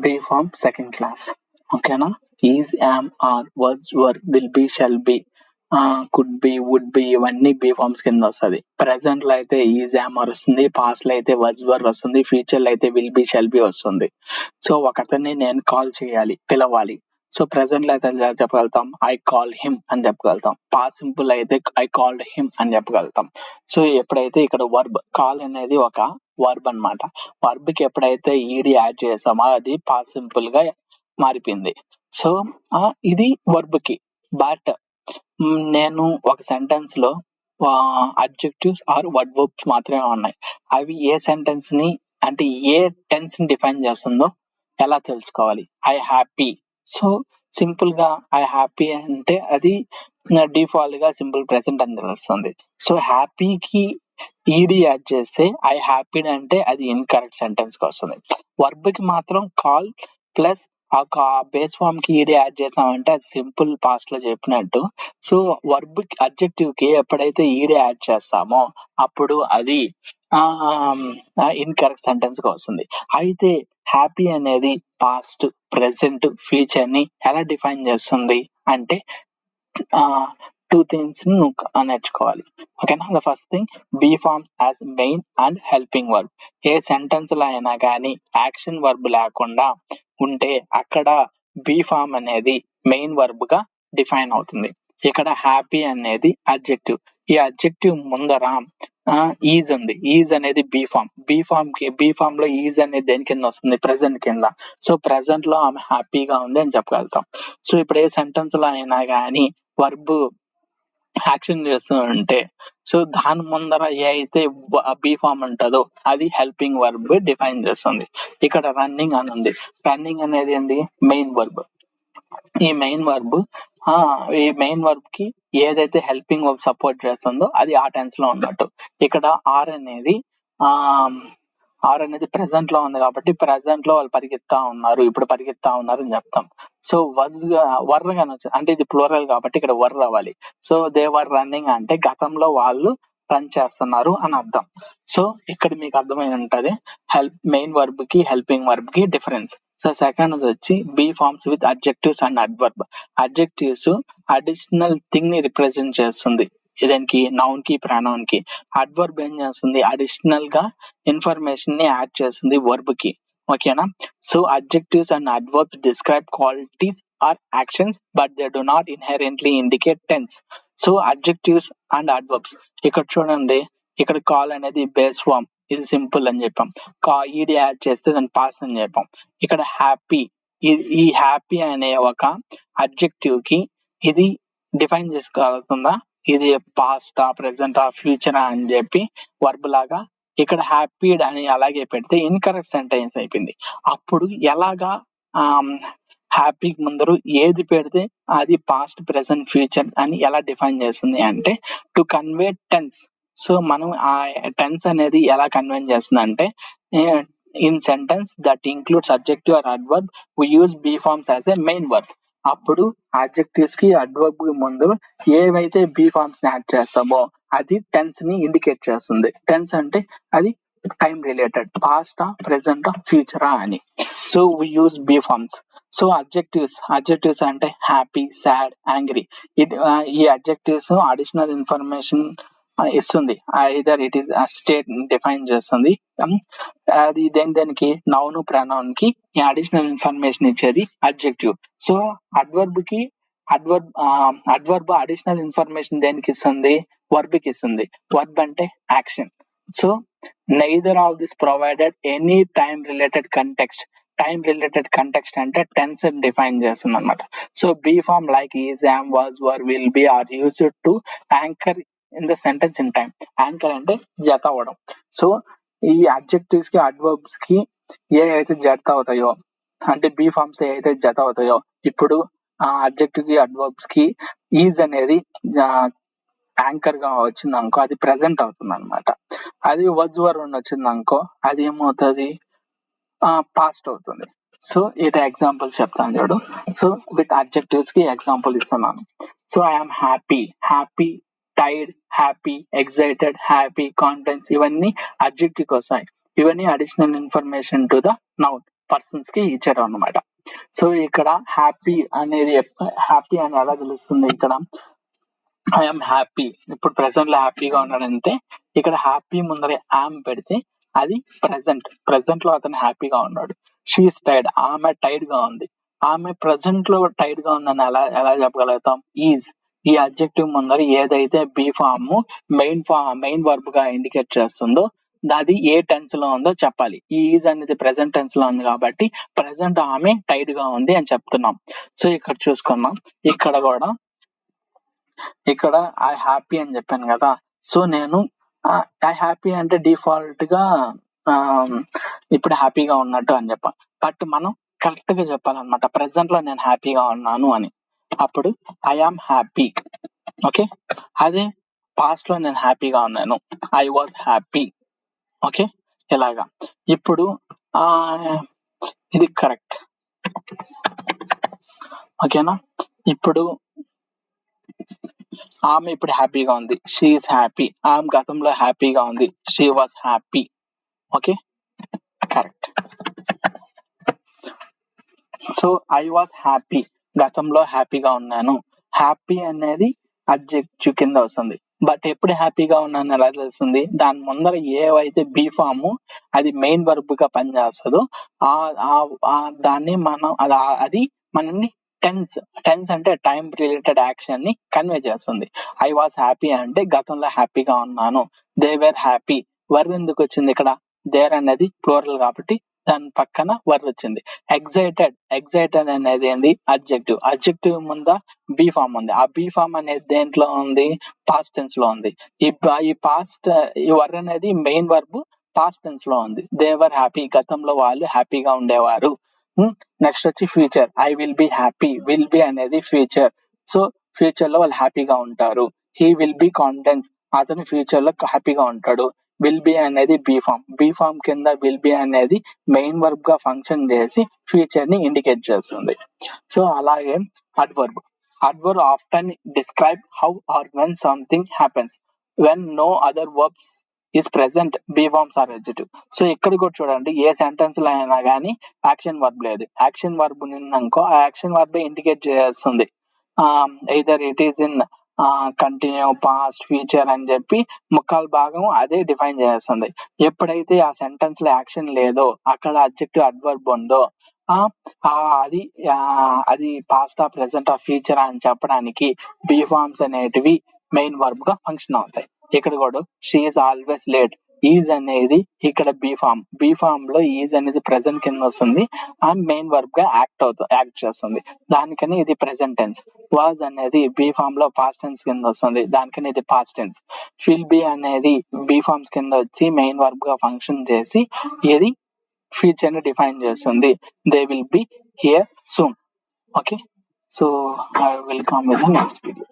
B form second class. ఓకేనా? Is, am, are, was, were, will be, shall be, could be, would be, ఇవన్నీ B forms కింద వస్తుంది. Present లో అయితే is, am, are వస్తుంది. Past లో అయితే వాజ్, వర్ వస్తుంది. ఫ్యూచర్ లో అయితే విల్ బి, షెల్ బి వస్తుంది. సో ఒకతన్ని నేను కాల్ చేయాలి, పిలవాలి. సో ప్రెసెంట్ లో అయితే ఎలా చెప్పగలుగుతాం? ఐ కాల్ హిమ్ అని చెప్పగలుగుతాం. పాస్ట్ సింపుల్ అయితే ఐ కాల్డ్ హిమ్ అని చెప్పగలుగుతాం. సో ఎప్పుడైతే ఇక్కడ వర్బ్ కాల్ అనేది ఒక వర్బ్ అన్నమాట. వర్బ్ కి ఎప్పుడైతే ఈడి యాడ్ చేసామో అది పాస్ట్ సింపుల్ గా మారిపోయింది. సో ఇది వర్బ్ కి. బట్ నేను ఒక సెంటెన్స్ లో అడ్జెక్టివ్స్ ఆర్ వర్డ్ వర్బ్స్ మాత్రమే ఉన్నాయి. అవి ఏ సెంటెన్స్ ని అంటే ఏ టెన్స్ ని డిఫైన్ చేస్తుందో ఎలా తెలుసుకోవాలి? I happy. సో సింపుల్ గా ఐ హ్యాపీ అంటే అది డిఫాల్ట్ గా సింపుల్ ప్రెసెంట్ అని తెలుస్తుంది. సో హ్యాపీకి ఈడి యాడ్ చేస్తే ఐ హ్యాపీ అంటే అది ఇన్కరెక్ట్ సెంటెన్స్ కి వస్తుంది. వర్బ్ కి మాత్రం కాల్ ప్లస్ ఆ బేస్ ఫామ్ కి ఈడి యాడ్ చేసామంటే అది సింపుల్ పాస్ట్ లో చెప్పినట్టు. సో వర్బ్ కి అడ్జెక్టివ్ కి ఎప్పుడైతే ఈడి యాడ్ చేస్తామో అప్పుడు అది ఇన్కరెక్ట్ సెంటెన్స్ గా వస్తుంది. అయితే హ్యాపీ అనేది పాస్ట్, ప్రెసెంట్, ఫ్యూచర్ ని ఎలా డిఫైన్ చేస్తుంది అంటే టూ థింగ్స్ నువ్వు నేర్చుకోవాలి. ఓకేనా? The first thing, be forms as main and helping verb. ఏ సెంటెన్స్ లో అయినా కానీ యాక్షన్ వర్బ్ లేకుండా ఉంటే అక్కడ బి ఫార్మ్ అనేది మెయిన్ వర్బ్ గా డిఫైన్ అవుతుంది. ఇక్కడ హ్యాపీ అనేది అడ్జెక్టివ్. ఈ అడ్జెక్టివ్ ముందర ఈజ్ ఉంది. ఈజ్ అనేది బి ఫార్మ్. బి ఫార్మ్ లో ఈజ్ అనేది దేని కింద వస్తుంది? ప్రెసెంట్ కింద. సో ప్రెసెంట్ లో ఆమె హ్యాపీగా ఉంది అని చెప్పగలుగుతాం. సో ఇప్పుడు ఏ సెంటెన్స్ లో అయినా కానీ వర్బ్ యాక్షన్ చేస్తూ ఉంటే సో దాని ముందర ఏ అయితే బి ఫార్మ్ ఉంటుందో అది హెల్పింగ్ వర్బ్ డిఫైన్ చేస్తుంది. ఇక్కడ రన్నింగ్ అని ఉంది. రన్నింగ్ అనేది ఏంది? Main verb. ఈ మెయిన్ వర్బ్ కి ఏదైతే హెల్పింగ్ వర్బ్ సపోర్ట్ చేస్తుందో అది ఆ టెన్స్ లో ఉన్నట్టు. ఇక్కడ ఆర్ అనేది ప్రెసెంట్ లో ఉంది కాబట్టి ప్రెసెంట్ లో వాళ్ళు పరిగెత్తా ఉన్నారు, ఇప్పుడు పరిగెత్తా ఉన్నారు అని చెప్తాం. సో వర్ అనొచ్చు, అంటే ఇది ప్లూరల్ కాబట్టి ఇక్కడ వర్ అవ్వాలి. సో దే వర్ రన్నింగ్ అంటే గతంలో వాళ్ళు రన్ చేస్తున్నారు అని అర్థం. సో ఇక్కడ మీకు అర్థమై ఉంటది మెయిన్ వర్బ్ కి హెల్పింగ్ వర్బ్ కి డిఫరెన్స్. సో సెకండ్ వచ్చి be forms with adjectives and adverb. Adjectives additional thing ని రిప్రజెంట్ చేస్తుంది దానికి, నౌన్ కి, ప్రనౌన్ కి. అడ్వర్బ్ ఏం చేస్తుంది? అడిషనల్ గా ఇన్ఫర్మేషన్ ని యాడ్ చేస్తుంది వర్బ్ కి. ఓకేనా? So adjectives and adverbs describe qualities or actions but they do not inherently indicate tense. So adjectives and adverbs ఇక్కడ చూడండి, ఇక్కడ కాల్ అనేది బేస్ ఫామ్, ఇది సింపుల్ అని చెప్పాం. ఈడి యాడ్ చేస్తే దాన్ని పాస్ అని చెప్పాం. ఇక్కడ హ్యాపీ, ఈ హ్యాపీ అనే ఒక అడ్జెక్టివ్ కి ఇది డిఫైన్ చేసుకోగలుగుతుందా? ఇది పాస్ట్ ప్రెసెంట్ ఫ్యూచర్ అని చెప్పి వర్బ్ లాగా ఇక్కడ హ్యాపీ అని అలాగే పెడితే ఇన్కరెక్ట్ సెంటెన్స్ అయిపోయింది. అప్పుడు ఎలాగా హ్యాపీకి ముందరు ఏది పెడితే అది పాస్ట్, ప్రెసెంట్, ఫ్యూచర్ అని ఎలా డిఫైన్ చేస్తుంది అంటే టు కన్వే టెన్స్. సో మనం ఆ టెన్స్ అనేది ఎలా కన్వే చేస్తుంది అంటే in sentence that includes adjective or adverb we use be forms as a main verb. అప్పుడు అడ్జెక్టివ్స్ కి అడ్వర్బ్ కి ముందు ఏవైతే బి ఫార్మ్స్ ని యాడ్ చేస్తామో అది టెన్స్ ని ఇండికేట్ చేస్తుంది. టెన్స్ అంటే అది టైం రిలేటెడ్, పాస్ట్ ప్రెసెంట్ ఫ్యూచరా అని. So we use be forms. So adjectives అంటే హ్యాపీ, సాడ్, యాంగ్రీ. ఈ అడ్జెక్టివ్స్ అడిషనల్ ఇన్ఫర్మేషన్ ఇస్తుంది. Either it is state define చేస్తుంది. అది దేనికి నౌన్, ప్రనౌన్ కి అడిషనల్ ఇన్ఫర్మేషన్ ఇచ్చేది adjective. So adverb additional information దేనికి ఇస్తుంది? వర్బ్ కి ఇస్తుంది. వర్బ్ అంటే action. So neither of this provided any time related context. Time related context అంటే టెన్స్ డిఫైన్ చేస్తుంది అనమాట. So be form like is, am, was, were, will be are used to anchor in the sentence in time. Anchor అంటే జత అవ్వడం. So ఈ adjectives కి adverbs కి ఏ అయితే జత అవుతాయో అంటే బి ఫార్మ్స్ ఏ అయితే జత అవుతాయో ఇప్పుడు ఆ అడ్జెక్టివ్ కి అడ్వర్బ్స్ కి ఈజ్ అనేది యాంకర్ గా వచ్చింది అనుకో అది ప్రెసెంట్ అవుతుంది అనమాట. అది వాజ్, వర్ వచ్చింది అనుకో అది ఏమవుతుంది? పాస్ట్ అవుతుంది. సో ఇట ఎగ్జాంపుల్స్ చెప్తాను చూడు. సో విత్ అడ్జెక్టివ్స్ కి ఎగ్జాంపుల్ ఇస్తున్నాను. So I'm happy, happy, tired, happy, excited, happy, confidence, ఇవన్నీ అడ్జెక్టివ్ వస్తాయి. ఇవన్నీ additional information to the noun. Persons కి ఇచ్చేయడం అనమాట. సో ఇక్కడ హ్యాపీ అనేది హ్యాపీ అని ఎలా తెలుస్తుంది? ఇక్కడ ఐఎమ్ హ్యాపీ, ఇప్పుడు ప్రెసెంట్ లో హ్యాపీగా ఉన్నాడంటే ఇక్కడ హ్యాపీ ముందర యామ్ పెడితే అది ప్రెసెంట్ లో అతను హ్యాపీగా ఉన్నాడు. షీఈస్ టైర్డ్, ఆమె టైర్డ్ గా ఉంది. ఆమె ప్రెసెంట్ లో టైర్డ్ గా ఉందని ఎలా ఎలా చెప్పగలుగుతాం? ఈజ్, ఈ అడ్జెక్టివ్ ముందర ఏదైతే బీ ఫామ్ మెయిన్ వర్బ్ గా ఇండికేట్ చేస్తుందో అది ఏ టెన్స్ లో ఉందో చెప్పాలి. ఈ ఈజ్ అనేది ప్రెసెంట్ టెన్స్ లో ఉంది కాబట్టి ప్రెసెంట్ ఆమె టైర్డ్ గా ఉంది అని చెప్తున్నాం. సో ఇక్కడ చూసుకున్నాం, ఇక్కడ కూడా ఇక్కడ ఐ హ్యాపీ అని చెప్పాను కదా. సో నేను ఐ హ్యాపీ అంటే డిఫాల్ట్ గా ఆ, ఇప్పుడు హ్యాపీగా ఉన్నట్టు అని చెప్పాను. బట్ మనం కరెక్ట్ గా చెప్పాలన్నమాట, ప్రెసెంట్ లో నేను హ్యాపీగా ఉన్నాను అని. అప్పుడు ఐ ఆమ్ హ్యాపీ. ఓకే, అదే పాస్ట్ లో నేను హ్యాపీగా ఉన్నాను, ఐ వాజ్ హ్యాపీ. ఓకే, ఇలాగా. ఇప్పుడు ఆ ఇది కరెక్ట్. ఓకేనా? ఇప్పుడు ఆమె ఇప్పుడు హ్యాపీగా ఉంది, షీఈస్ హ్యాపీ. ఆమె గతంలో హ్యాపీగా ఉంది, she was happy. Okay, correct. So I was happy, గతంలో హ్యాపీగా ఉన్నాను. హ్యాపీ అనేది అడ్జెక్టివ్ కింద వస్తుంది. బట్ ఎప్పుడు హ్యాపీగా ఉన్నాను ఎలా తెలుస్తుంది? దాని ముందర ఏవైతే బీ ఫామ్ అది మెయిన్ వర్బ్ గా పనిచేస్తుందో దాన్ని మనం అది మనల్ని టెన్స్ అంటే టైం రిలేటెడ్ యాక్షన్ ని కన్వే చేస్తుంది. ఐ వాజ్ హ్యాపీ అంటే గతంలో హ్యాపీగా ఉన్నాను. They were happy. వర్ ఎందుకు వచ్చింది ఇక్కడ? దేర్ అనేది ప్లూరల్ కాబట్టి దాని పక్కన వర్ వచ్చింది. ఎగ్జైటెడ్ అనేది ఏంది? అడ్జెక్టివ్ ముందా బీ ఫామ్ ఉంది. ఆ బీ ఫామ్ అనేది దేంట్లో ఉంది? పాస్ట్ టెన్స్ లో ఉంది. ఈ వర్ అనేది మెయిన్ వర్బ్ పాస్ట్ టెన్స్ లో ఉంది. దేవర్ హ్యాపీ, గతంలో వాళ్ళు హ్యాపీగా ఉండేవారు. నెక్స్ట్ వచ్చి future, I will be happy. Will be అనేది ఫ్యూచర్, సో ఫ్యూచర్ లో వాళ్ళు హ్యాపీగా ఉంటారు. హీ విల్ బి కాన్ఫిడెన్స్, అతను ఫ్యూచర్ లో హ్యాపీగా ఉంటాడు. విల్ బి అనేది బీ ఫామ్ కింద విల్ బి అనేది మెయిన్ వర్బ్ గా ఫంక్షన్ చేసి ఫ్యూచర్ ని ఇండికేట్ చేస్తుంది. సో అలాగే adverb often describe how or when something happens. When no other verbs is present, be forms are adjective. So ఇక్కడ కూడా చూడండి, ఏ సెంటెన్స్ లో అయినా కానీ యాక్షన్ వర్బ్ లేదు. యాక్షన్ వర్బ్ నిన్ననుకో ఆ యాక్షన్ వర్బ్ ఇండికేట్ చేస్తుంది. Either it is in continue, past, future అని చెప్పి ముక్కాలు భాగం అదే డిఫైన్ చేస్తుంది. ఎప్పుడైతే ఆ సెంటెన్స్ లో యాక్షన్ లేదో, అక్కడ అడ్జెక్టివ్ అడ్వర్బ్ ఉందో అది పాస్ట్ ఆ ప్రెసెంట్ ఆ ఫ్యూచర్ అని చెప్పడానికి బీ ఫార్మ్స్ అనేటివి మెయిన్ వర్బ్ గా ఫంక్షన్ అవుతాయి. ఇక్కడ కూడా she is always late. Is అనేది ఇక్కడ బీ ఫామ్ లో ఈజ్ అనేది ప్రెసెంట్ కింద వస్తుంది, అండ్ మెయిన్ వర్బ్ గా యాక్ట్ చేస్తుంది. దానికని ఇది ప్రెసెంట్ టెన్స్. వాజ్ అనేది బీ ఫామ్ లో పాస్ట్ టెన్స్ కింద వస్తుంది, దానికని ఇది పాస్ట్ టెన్స్. విల్ బి అనేది బీ ఫార్మ్స్ కింద వచ్చి మెయిన్ వర్బ్ గా ఫంక్షన్ చేసి ఇది ఫ్యూచర్ ని డిఫైన్ చేస్తుంది. They will be here soon. Okay, so I will come with next video.